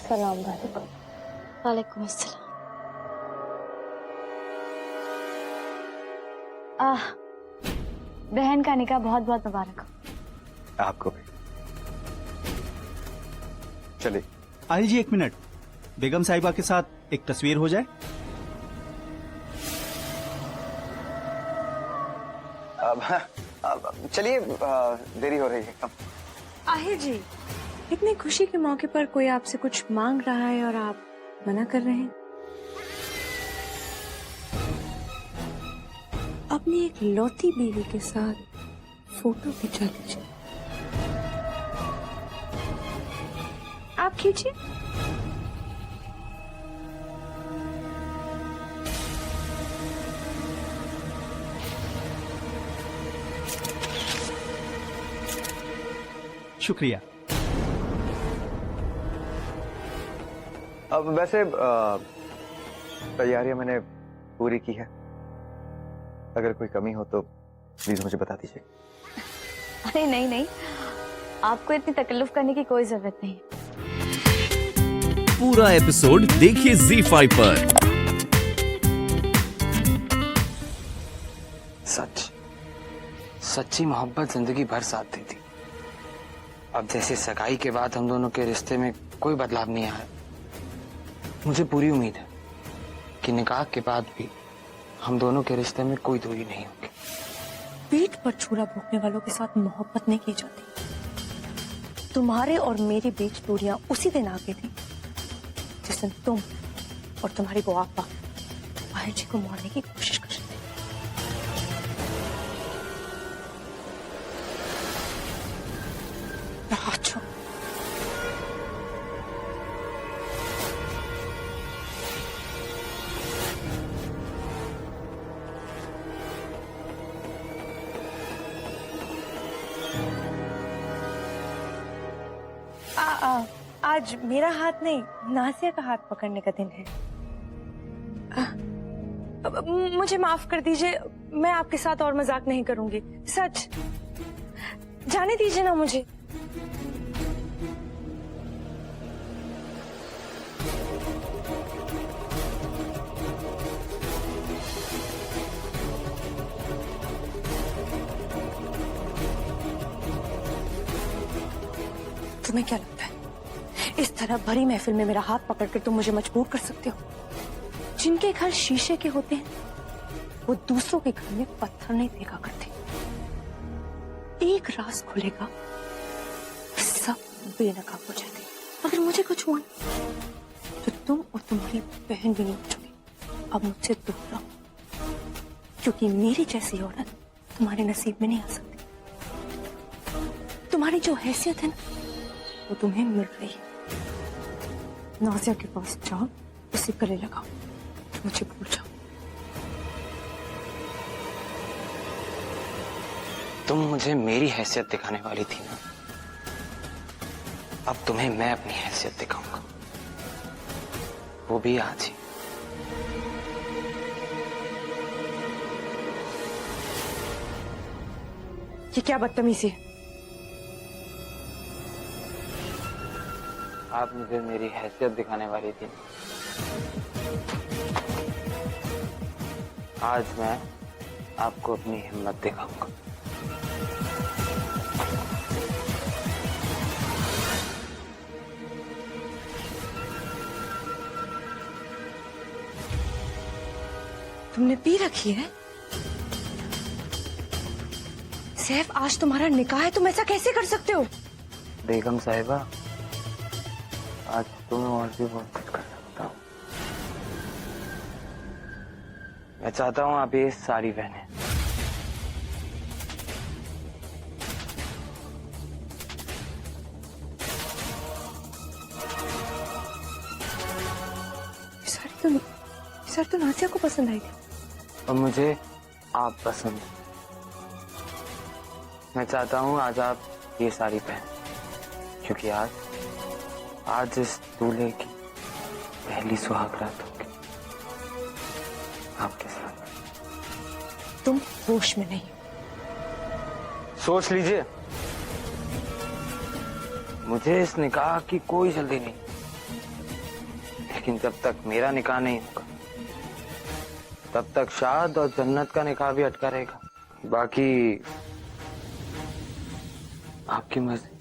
अस्सलाम वालेकुम। वालेकुम अस्सलाम। बहन का निकाह बहुत बहुत मुबारक हो। आपको भी। चलिए। आहिल जी, एक मिनट, बेगम साहिबा के साथ एक तस्वीर हो जाए। चलिए, देरी हो रही है। आहिर जी, इतनी खुशी के मौके पर कोई आपसे कुछ मांग रहा है और आप मना कर रहे हैं। अपनी एक लौती बीवी के साथ फोटो खिंचा लीजिए। आप खींचिए। शुक्रिया। अब वैसे तैयारियां मैंने पूरी की है। अगर कोई कमी हो तो प्लीज मुझे बता दीजिए। अरे नहीं नहीं, आपको इतनी तकल्लुफ करने की कोई जरूरत नहीं। पूरा एपिसोड देखिए ZEE5 पर। सच्ची मोहब्बत जिंदगी भर साथ देती। अब जैसे सगाई के बाद हम दोनों के रिश्ते में कोई बदलाव नहीं आया, मुझे पूरी उम्मीद है कि निकाह के बाद भी हम दोनों के रिश्ते में कोई दूरी नहीं होगी। पीठ पर छुरा भोंकने वालों के साथ मोहब्बत नहीं की जाती। तुम्हारे और मेरे बीच दूरियां उसी दिन आ गई थी जिस दिन तुम और तुम्हारी वो आपा आहिर जी को मारने की कोशिश कर रहे थे। अच्छा, आज मेरा हाथ नहीं, नासिया का हाथ पकड़ने का दिन है। मुझे माफ कर दीजिए, मैं आपके साथ और मजाक नहीं करूंगी। सच, जाने दीजिए ना मुझे। तुम्हें क्या लगता है इस तरह भरी महफिल में मेरा हाथ पकड़कर तुम मुझे मजबूर कर सकते हो? जिनके घर शीशे के होते हैं वो दूसरों के घर में पत्थर नहीं फेंका करते। एक राज खुलेगा, सब बेनकाब हो जाते। अगर मुझे कुछ हुआ तो तुम और तुम्हारी बहन भी नहीं बचोगी। अब मुझसे दूर रहो, क्योंकि मेरी जैसी औरत तुम्हारे नसीब में नहीं आ सकती। तुम्हारी जो हैसियत है ना, वो तुम्हें मिल रही है। नाज़िया के पास जाओ, उसे गले लगाओ, मुझे भूल जाओ। तुम मुझे मेरी हैसियत दिखाने वाली थी ना, अब तुम्हें मैं अपनी हैसियत दिखाऊंगा, वो भी आज ही। ये क्या बदतमीजी है? आप मुझे मेरी हैसियत दिखाने वाली थी। आज मैं आपको अपनी हिम्मत दिखाऊंगा। तुमने पी रखी है? सैफ, आज तुम्हारा निकाह है, तुम ऐसा कैसे कर सकते हो? बेगम साहिबा, आज तुम्हें और भी बहुत कुछ कर सकता हूँ। मैं चाहता हूँ आप ये साड़ी पहने। सर तो नासिया को पसंद आई थी और मुझे आप पसंद है। मैं चाहता हूँ आज आप ये साड़ी पहने, क्योंकि आज इस दूल्हे की पहली सुहाग रात होगी आपके साथ। तुम होश में नहीं। सोच लीजिए, मुझे इस निकाह की कोई जल्दी नहीं। लेकिन जब तक मेरा निकाह नहीं होगा तब तक शाद और जन्नत का निकाह भी अटका रहेगा। बाकी आपकी मर्जी।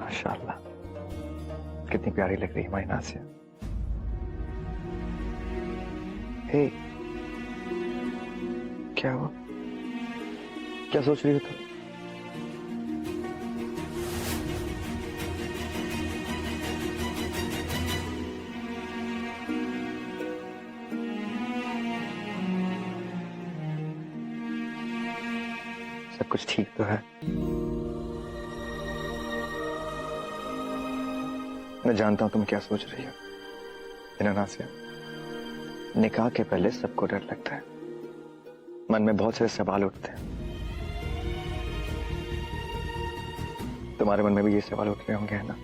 माशाल्लाह, कितनी प्यारी लग रही है हमारी नासिया। हे, क्या हुआ? क्या सोच रही हो तुम? सब कुछ ठीक तो है? मैं जानता हूं तुम क्या सोच रही हो। है नासिया, निकाह के पहले सबको डर लगता है, मन में बहुत सारे सवाल उठते हैं। तुम्हारे मन में भी ये सवाल उठ रहे होंगे, है ना?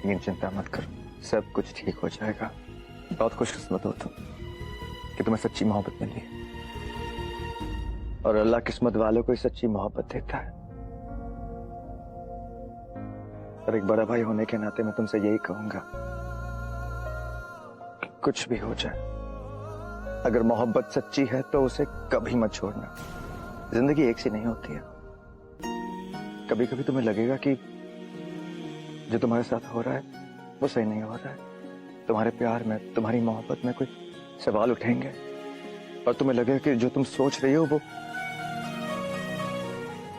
लेकिन चिंता मत करो, सब कुछ ठीक हो जाएगा। बहुत खुशकिस्मत हो तुम कि तुम्हें सच्ची मोहब्बत मिली है, और अल्लाह किस्मत वालों को ही सच्ची मोहब्बत देता है। और एक बड़ा भाई होने के नाते मैं तुमसे यही कहूंगा कि कुछ भी हो जाए, अगर मोहब्बत सच्ची है तो उसे कभी मत छोड़ना। जिंदगी एक सी नहीं होती है। कभी कभी तुम्हें लगेगा कि जो तुम्हारे साथ हो रहा है वो सही नहीं हो रहा है। तुम्हारे प्यार में, तुम्हारी मोहब्बत में कोई सवाल उठेंगे और तुम्हें लगेगा कि जो तुम सोच रही हो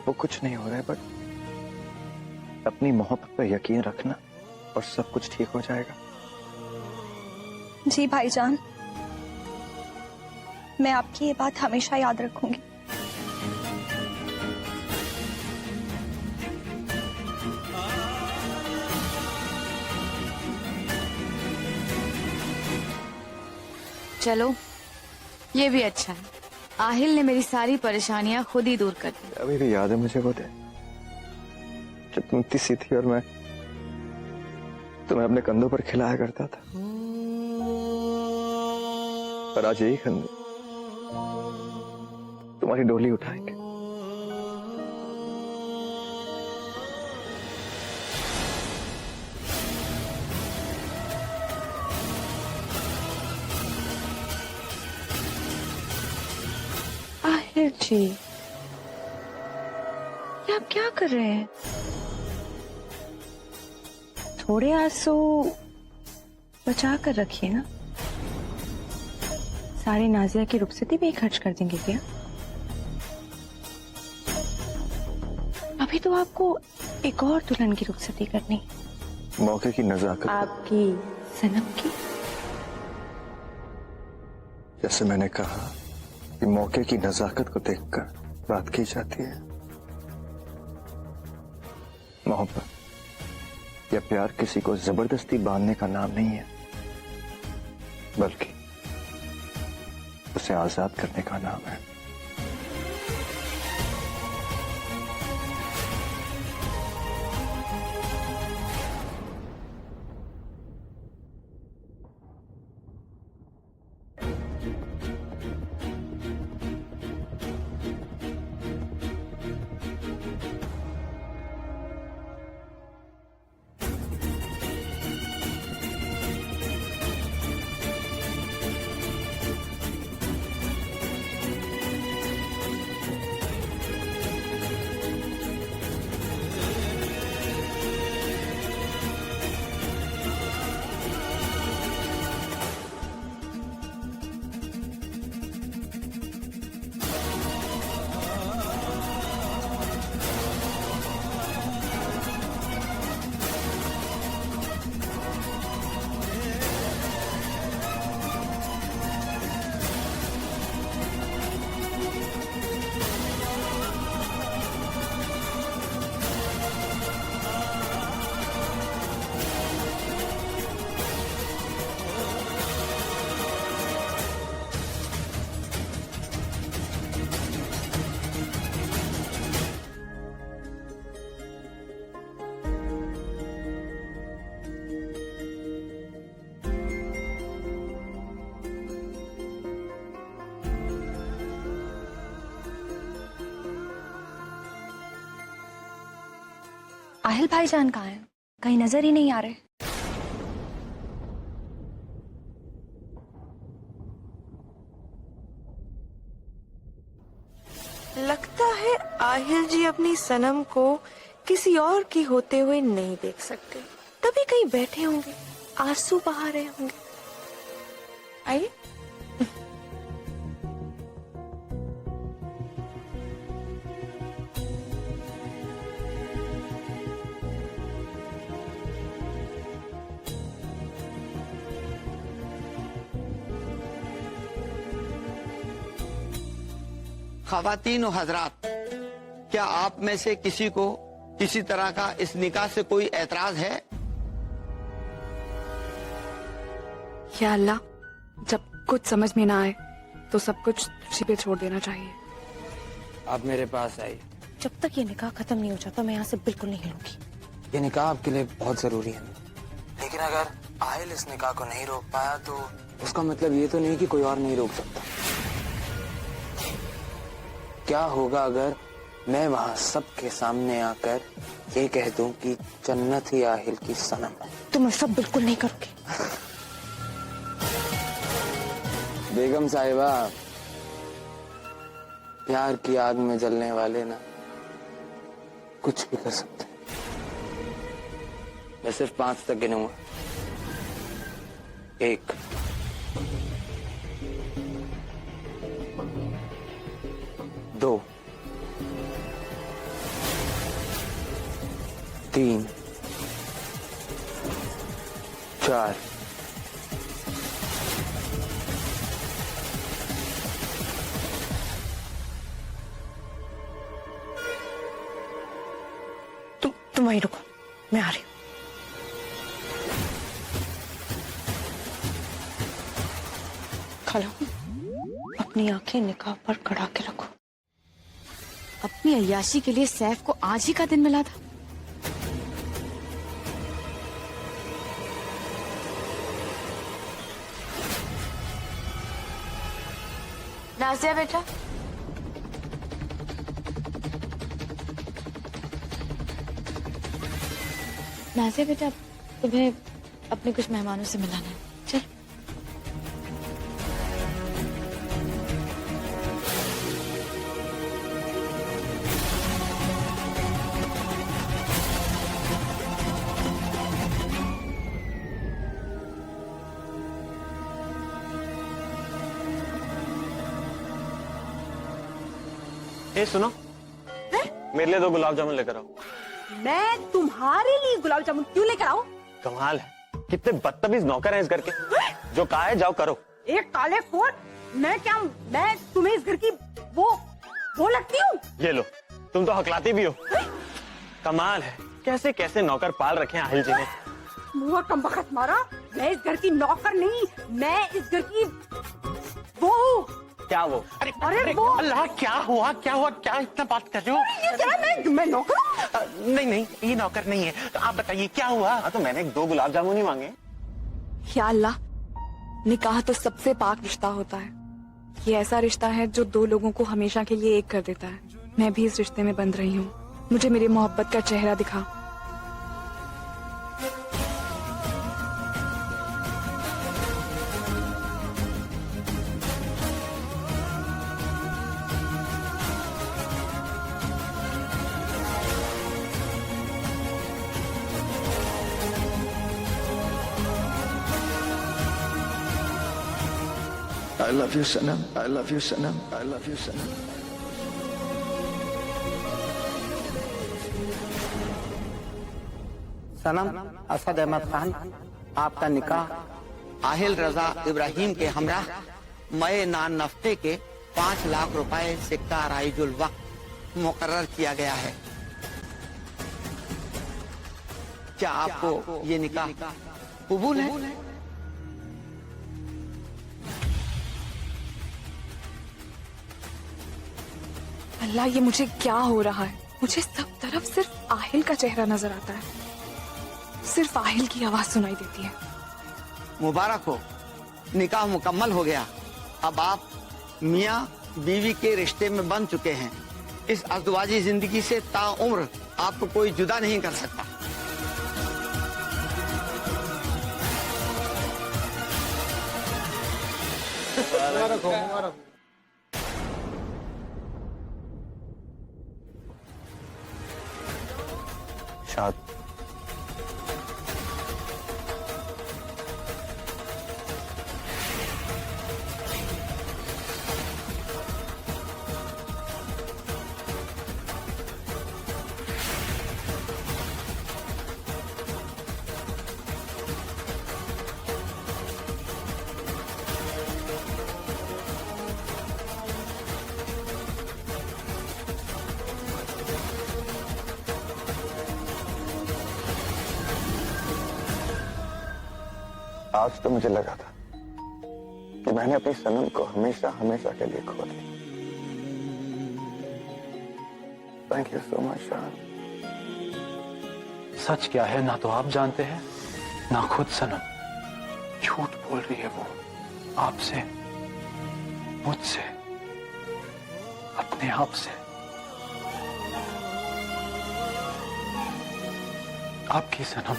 वो कुछ नहीं हो रहा है। बट अपनी मोहब्बत पर यकीन रखना और सब कुछ ठीक हो जाएगा। जी भाईजान, मैं आपकी ये बात हमेशा याद रखूंगी। चलो, ये भी अच्छा है। आहिल ने मेरी सारी परेशानियां खुद ही दूर कर दी। अभी भी याद है मुझे वो दिन जब तुम इतनी सी थी और मैं तुम्हें अपने कंधों पर खिलाया करता था। और आज यही कंधे तुम्हारी डोली उठाएंगे। आहिर जी, ये आप क्या कर रहे हैं? थोड़े आंसू बचा कर रखिए ना। सारी नाजिया की रुखसती भी खर्च कर देंगे क्या? अभी तो आपको एक और दुल्हन की रुखसती करनी। मौके की नजाकत, आपकी सनम की। जैसे मैंने कहा कि मौके की नजाकत को देखकर बात की जाती है। मोहब्बत या प्यार किसी को जबरदस्ती बांधने का नाम नहीं है, बल्कि उसे आजाद करने का नाम है। आहिल भाईजान कहाँ हैं? कहीं नजर ही नहीं आ रहे। लगता है आहिल जी अपनी सनम को किसी और की होते हुए नहीं देख सकते, तभी कहीं बैठे होंगे, आंसू बहा रहे होंगे। आइए। ख़वातीन और हजरात, क्या आप में से किसी को किसी तरह का इस निकाह से कोई एतराज है? या अल्लाह, जब कुछ समझ में ना आए तो सब कुछ तुझी पे छोड़ देना चाहिए। आप मेरे पास आइए। जब तक ये निकाह खत्म नहीं हो जाता मैं यहाँ से बिल्कुल नहीं हिलूंगी। ये निकाह आपके लिए बहुत जरूरी है, लेकिन अगर आहिल इस निकाह को नहीं रोक पाया तो उसका मतलब ये तो नहीं कि कोई और नहीं रोक सकता। क्या होगा अगर मैं वहाँ सबके सामने आकर ये कह दूं कि जन्नत ही आहिल की सनम है? तुम ऐसा बिल्कुल नहीं करोगे। बेगम साहिबा, प्यार की आग में जलने वाले ना कुछ भी कर सकते हैं। मैं सिर्फ 5 तक गिनूंगा। 1, 2, 3, 4, 5। तुम वहीं रुको, मैं आ रही हूँ। खाला, अपनी आंखें निकाह पर कड़ा के रखो। अपनी अय्याशी के लिए सैफ को आज ही का दिन मिला था। नाज़िया बेटा, नाज़िया बेटा, तुम्हें अपने कुछ मेहमानों से मिलाना है। चल। ए सुनो, मेरे लिए 2 गुलाब जामुन लेकर आओ। मैं तुम्हारे लिए गुलाब जामुन क्यों लेकर आऊं? कमाल है, कितने बदतमीज नौकर हैं इस घर के। जो कहा है जाओ करो। एक काले फोन, मैं तुम्हें इस घर की वो लगती हूँ? ये लो, तुम तो हकलाती भी हो। कमाल है, कैसे कैसे नौकर पाल रखे हैं आहिल जी ने। मुआ कमबख्त मारा, मैं इस घर की नौकर नहीं, मैं इस घर की वो हूँ। क्या वो? अरे वो अल्लाह, क्या हुआ क्या इतना बात कर रहे हो? मैं नौकर हूँ? नहीं, ये नौकर नहीं है। तो आप बताइए क्या हुआ? तो मैंने 2 गुलाब जामुन ही मांगे। या अल्लाह, निकाह तो सबसे पाक रिश्ता होता है। ये ऐसा रिश्ता है जो 2 लोगों को हमेशा के लिए एक कर देता है। मैं भी इस रिश्ते में बंध रही हूँ। मुझे मेरी मोहब्बत का चेहरा दिखा। I love you, Sanam. I love you, Sanam. I love you, Sanam. सनम असद अहमद खान, आपका निकाह आहिल रजा इब्राहिम के हमरा मई नान नफ्ते के 5 लाख रुपए सिक्का राइजुल वक्त मुकर्रर किया गया है। क्या आपको ये निकाह कबूल है? अल्लाह, ये मुझे क्या हो रहा है? मुझे सब तरफ सिर्फ आहिल का चेहरा नजर आता है, सिर्फ आहिल की आवाज सुनाई देती है। मुबारक हो, निकाह मुकम्मल हो गया। अब आप मियाँ बीवी के रिश्ते में बन चुके हैं। इस अज़दवाजी जिंदगी से ताउम्र आपको कोई जुदा नहीं कर सकता। शाद आज तो मुझे लगा था कि मैंने अपनी सनम को हमेशा हमेशा के लिए खो दिया। थैंक यू सो मच शाद। सच क्या है ना तो आप जानते हैं ना खुद सनम। झूठ बोल रही है वो आपसे, मुझसे, अपने आप से। आपकी सनम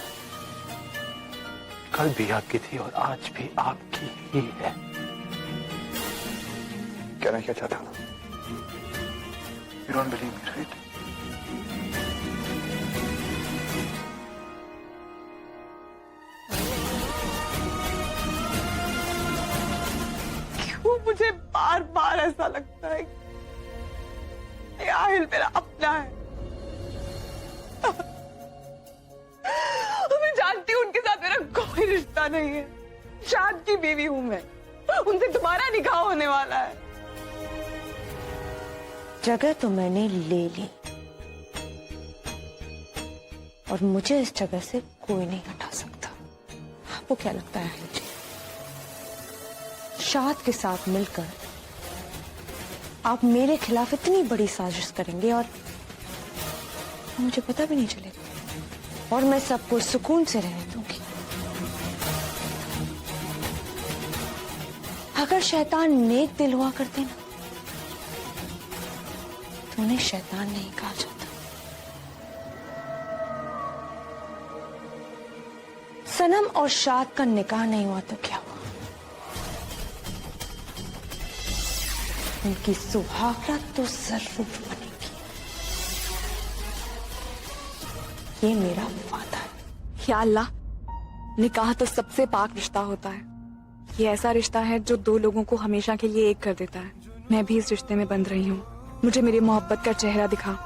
कल भी आपकी थी और आज भी आपकी ही है। कहना क्या चाहता हूँ? You don't believe me, right? क्यों मुझे बार बार ऐसा लगता है कि आहिल मेरा अपना है। मैं जानती हूँ उनके साथ मेरा कोई रिश्ता नहीं है। शाद की बीवी हूं मैं, उनसे तुम्हारा निकाह होने वाला है। जगह तो मैंने ले ली और मुझे इस जगह से कोई नहीं हटा सकता। आपको क्या लगता है आहिल जी, शाद के साथ मिलकर आप मेरे खिलाफ इतनी बड़ी साजिश करेंगे और मुझे पता भी नहीं चलेगा और मैं सबको सुकून से रहने दूंगी? अगर शैतान नेक दिल हुआ करते ना तो उन्हें शैतान नहीं कहा जाता। सनम और शाद का निकाह नहीं हुआ तो क्या हुआ? उनकी सुहागरात तो जरूर बनेगी। ये मेरा वादा है। या अल्लाह, निकाह तो सबसे पाक रिश्ता होता है। ये ऐसा रिश्ता है जो दो लोगों को हमेशा के लिए एक कर देता है। मैं भी इस रिश्ते में बंध रही हूँ। मुझे मेरी मोहब्बत का चेहरा दिखा।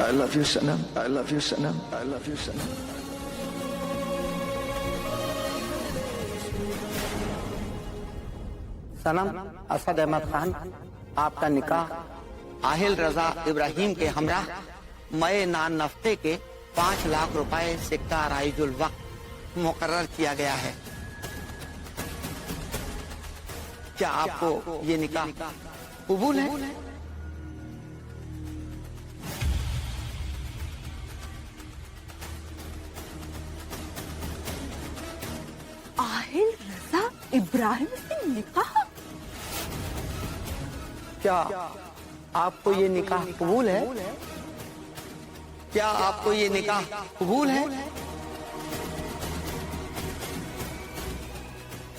I love you Sanam, I love you Sanam, I love you सनम। सनम असद अहमद खान, आपका निकाह आहिल रजा इब्राहिम के हमरा मई नान नफ्ते के 5 लाख रुपए सिक्का राइजुल वक्त मुकर्रर किया गया है। क्या आपको ये निकाह कबूल है? आहिल रजा इब्राहिम से निकाह? क्या आपको ये निकाह कबूल है? क्या आपको ये निकाह कबूल है?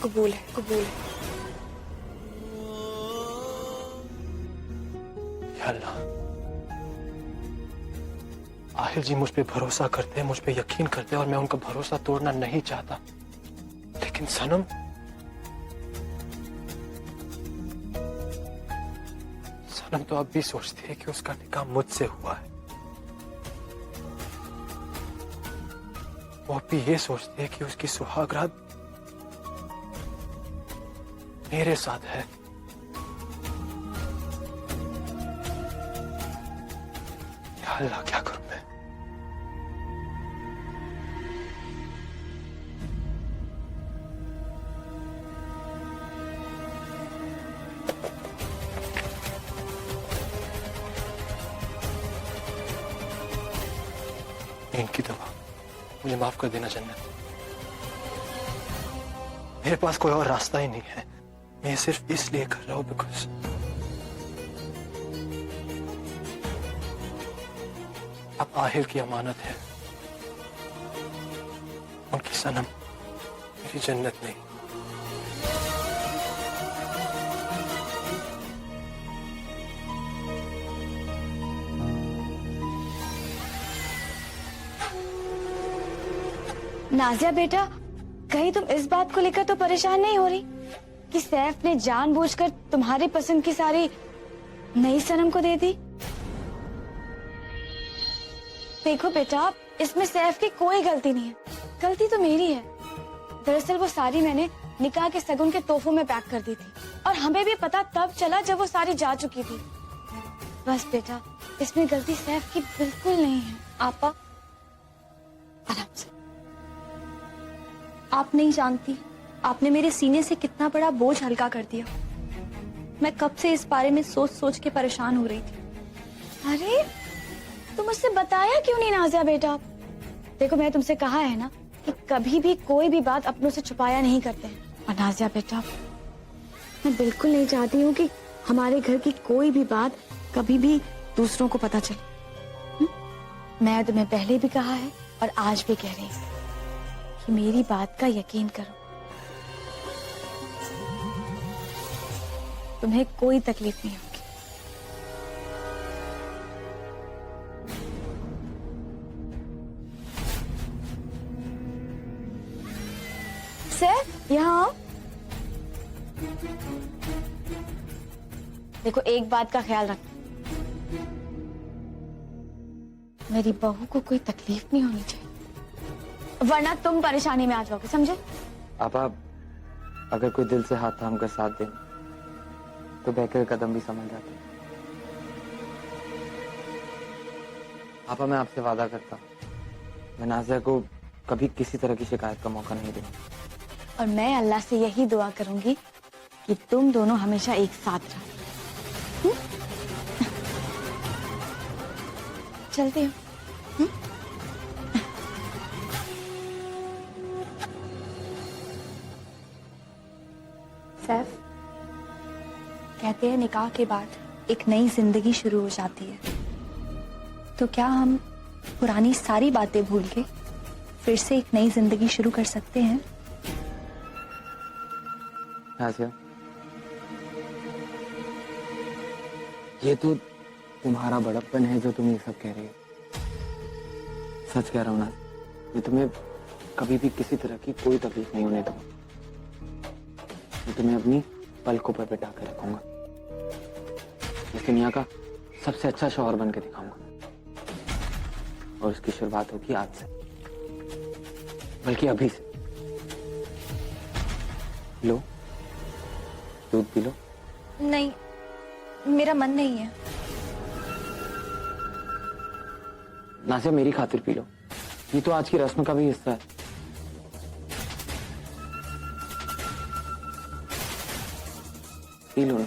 कबूल है, कबूल है। या अल्लाह, आहिल जी मुझ पे भरोसा करते हैं, मुझ पे यकीन करते हैं और मैं उनका भरोसा तोड़ना नहीं चाहता। लेकिन सनम, सनम तो अब भी सोचती है कि उसका निकाह मुझसे हुआ है। वो अब भी ये सोचती है कि उसकी सुहागरात मेरे साथ है। या अल्लाह, क्या करूं मैं? नींद की दवा, मुझे माफ कर देना जन्नत। मेरे पास कोई और रास्ता ही नहीं है। मैं सिर्फ इसलिए कर रहा हूं बिकॉज अब आहिल की अमानत है। उनकी सनम मेरी जन्नत नहीं। नाजिया बेटा, कहीं तुम इस बात को लेकर तो परेशान नहीं हो रही कि सैफ ने जानबूझकर तुम्हारी पसंद की सारी नई सनम को दे दी? देखो बेटा, इसमें सैफ की कोई गलती नहीं है, गलती तो मेरी है। दरअसल वो साड़ी मैंने निकाह के सगुन के तोहफों में पैक कर दी थी और हमें भी पता तब चला जब वो साड़ी जा चुकी थी। बस बेटा, इसमें गलती सैफ की बिल्कुल नहीं है। आपा, आराम से। आप नहीं जानती आपने मेरे सीने से कितना बड़ा बोझ हल्का कर दिया। मैं कब से इस बारे में सोच सोच के परेशान हो रही थी। अरे तुम मुझसे बताया क्यों नहीं नाजिया बेटा? देखो, मैं तुमसे कहा है ना कि कभी भी कोई भी बात अपनों से छुपाया नहीं करते हैं। और नाजिया बेटा, मैं बिल्कुल नहीं चाहती हूँ कि हमारे घर की कोई भी बात कभी भी दूसरों को पता चले। मैं तुम्हें पहले भी कहा है और आज भी कह रही हूँ कि मेरी बात का यकीन करो। तुम्हें कोई तकलीफ नहीं होगी। सर, यहाँ आओ। देखो, एक बात का ख्याल रखना, मेरी बहू को कोई तकलीफ नहीं होनी चाहिए, वरना तुम परेशानी में आ जाओगे, समझे? आपा, अगर कोई दिल से हाथ थाम कर साथ दे तो बहकर कदम भी संभल जाते। आपा, मैं आपसे वादा करता हूँ, मैं नाज़िया को कभी किसी तरह की शिकायत का मौका नहीं दूंगा। और मैं अल्लाह से यही दुआ करूंगी कि तुम दोनों हमेशा एक साथ रहो। चलती हूँ। सैफ, कहते हैं निकाह के बाद एक नई जिंदगी शुरू हो जाती है, तो क्या हम पुरानी सारी बातें भूल के फिर से एक नई जिंदगी शुरू कर सकते हैं? नाज़िया, ये तो तुम्हारा बड़प्पन है जो तुम ये सब कह रही हो। सच कह रहा हूं ना, ये तुम्हें कभी भी किसी तरह की कोई तकलीफ नहीं होने दूंगा। मैं तुम्हें अपनी पलकों पर बिठा कर रखूंगा, इस दुनिया का सबसे अच्छा शौहर बन के दिखाऊंगा। और उसकी शुरुआत होगी आज से, बल्कि अभी से। लो, दूध पी लो। नहीं, मेरा मन नहीं है। नाज़िया, मेरी खातिर पी लो, ये तो आज की रस्म का भी हिस्सा है। पी लो ना।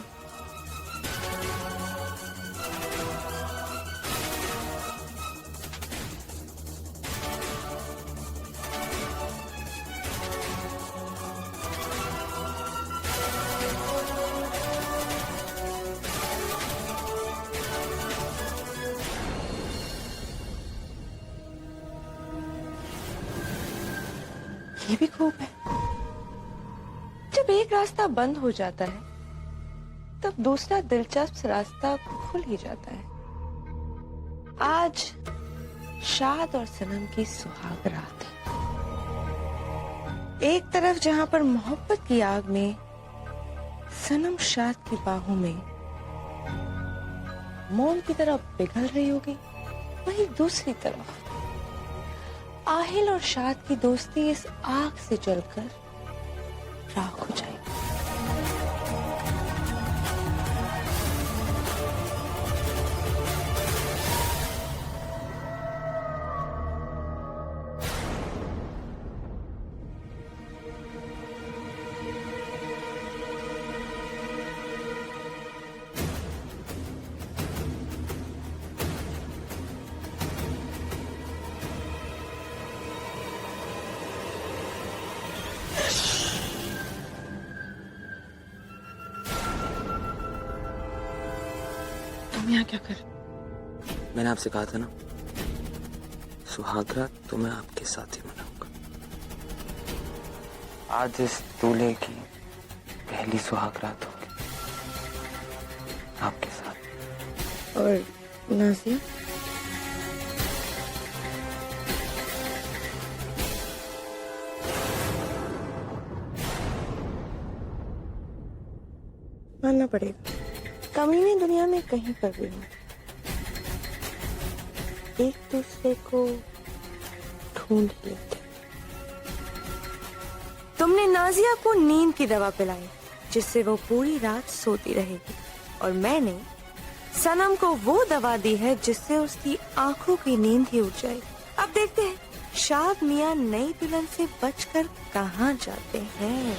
ये भी खूब है, जब एक रास्ता बंद हो जाता है तब दूसरा दिलचस्प रास्ता खुल ही जाता है। आज शाद और सनम की सुहाग रात है। एक तरफ जहां पर मोहब्बत की आग में सनम शाद की बाहों में मोम की तरह पिघल रही होगी, वहीं दूसरी तरफ आहिल और शाद की दोस्ती इस आग से जलकर राख हो जाएगी। क्या कर? मैंने आपसे कहा था ना, सुहागरात तो मैं आपके साथ ही मनाऊंगा। आज इस दूल्हे की पहली सुहागरात होगी आपके साथ। और नाजिया? मानना पड़ेगा, कमीने दुनिया में कहीं पर भी हो, एक दूसरे को ढूंढ लेते। तुमने नाजिया को नींद की दवा पिलाई जिससे वो पूरी रात सोती रहेगी, और मैंने सनम को वो दवा दी है जिससे उसकी आंखों की नींद ही उड़ जाएगी। अब देखते हैं शाद मियां नई दुल्हन से बचकर कहाँ जाते हैं।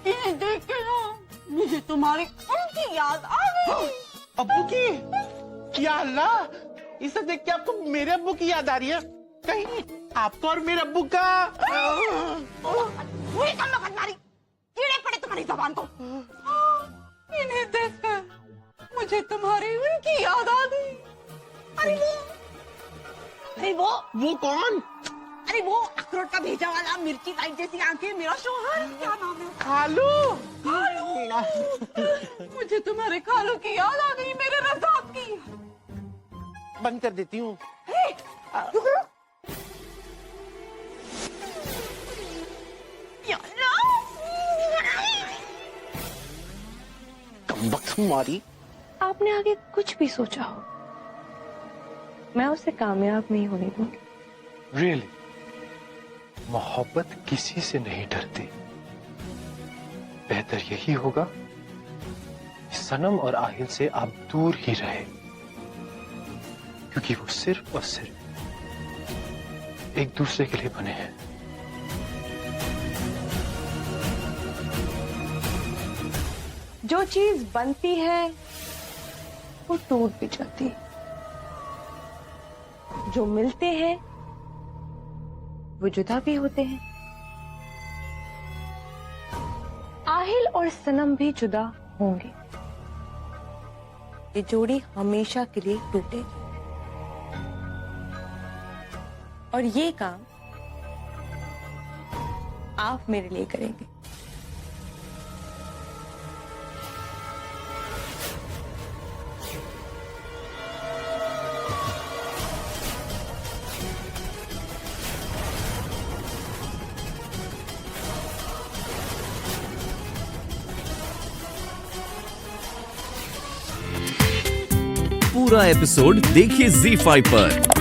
इन्हें देख के ना मुझे तुम्हारी उनकी याद आ गई। अब्बू की? या अल्लाह, इसे देख के आपको मेरे अब्बू की याद आ रही है? कहीं आपको और मेरे अब्बू का? वही कम मत मारी, कीड़े पड़े तुम्हारी जबान को। इन्हें देखकर मुझे तुम्हारी उनकी याद आ गई। अरे वो कौन? अरे वो अखरोट का भेजा वाला, मिर्ची लाइट जैसी आंखें, मेरा शोहर। क्या नाम है? खालू। मुझे तुम्हारे खालू की याद आ गई, मेरे रज़ाक की। बंद कर देती हूँ। कम वक्त मारी। आपने आगे कुछ भी सोचा हो, मैं उसे कामयाब नहीं होने दूंगी। Really? मोहब्बत किसी से नहीं डरती। बेहतर यही होगा कि सनम और आहिल से आप दूर ही रहे, क्योंकि वो सिर्फ और सिर्फ एक दूसरे के लिए बने हैं। जो चीज बनती है वो टूट भी जाती है, जो मिलते हैं वो जुदा भी होते हैं। आहिल और सनम भी जुदा होंगे, ये जोड़ी हमेशा के लिए टूटेगी, और ये काम आप मेरे लिए करेंगे। पूरा एपिसोड देखिए ZEE5 पर।